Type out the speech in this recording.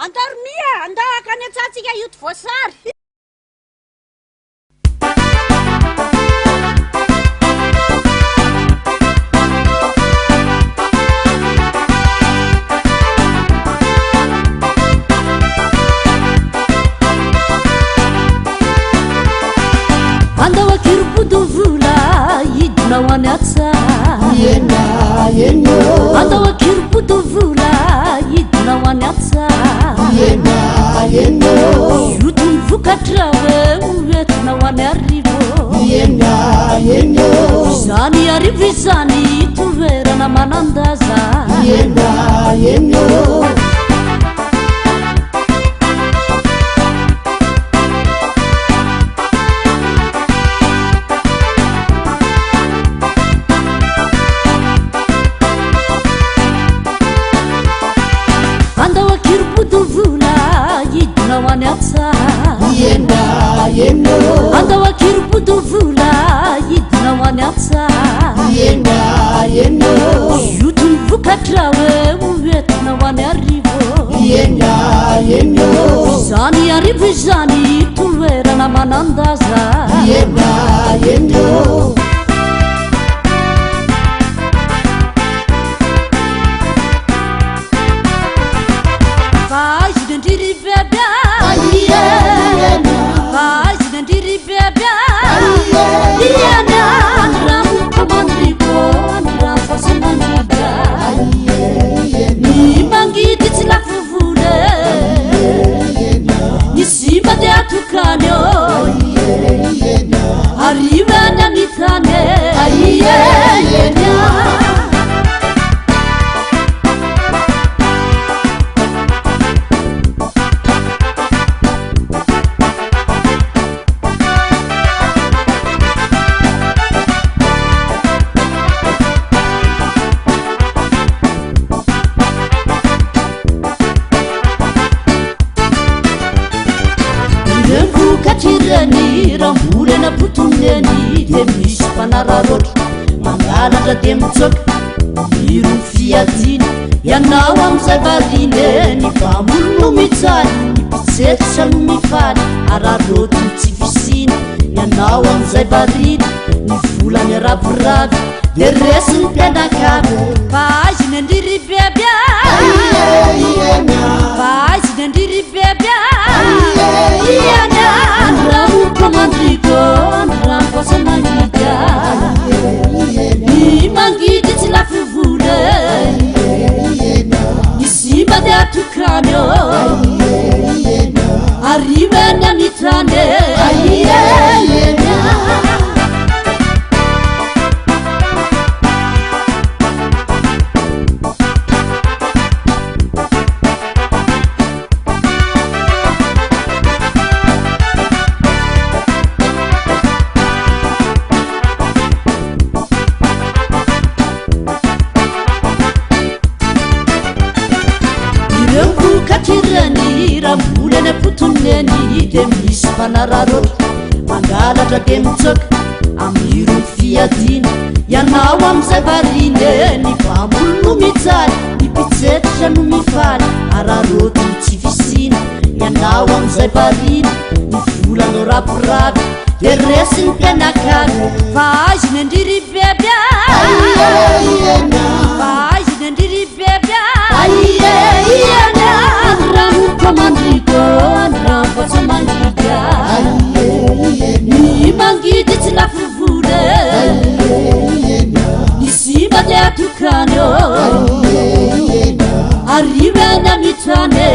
Antarmia, andahaka any antsatsika ioto voasary. Andao akirompodo vola hidinao any atsara. Andao akirompodo vola hidinao any atsara. Iotony vokatra hoe oentinao any arivo. Izany arivo izany toerana manandaza. Andao akirompodo vola hidinao any atsara. Andao akirompodo vola hidinao any atsara. Iotony vokatra hoe oentinao any arivo. Izany arivo izany toerana manandaza. Arriva mitane katirani rambolena potoneny de misy mpanararotra mangalatra de mitsoka miron fiadina ianao am'izay varine ny mpamolo no mitsaly ny mpitsetsa no mifaly araroto tsy fisina ianao am'izay varina ny volany ravoravo de resy ny mpianakavy vaiziny andriry bebia vaiziny andriry bebia Mandrigo, ramposa mangiga. Ni mangiga tsy lafo vola. Ni simba de atukano. Arriva na mitane. Katirani rambolena potoneny de misy mpanararotra mangalatra de mitsoka amiron fiadina ianao am'izay varine ny mpamolo no mitsaly ny mpitsetsa no mifaly araroto tsy fisina ianao am'izay varina ny volano ravoravo de resy ny mpianakavy vaiziny andriry bebia vaiziny andriry bebia Mandrigo, ramposa mangiga. Ni mangiga tsy lafo vola. Ni simba de atukano. Arriva na mitane.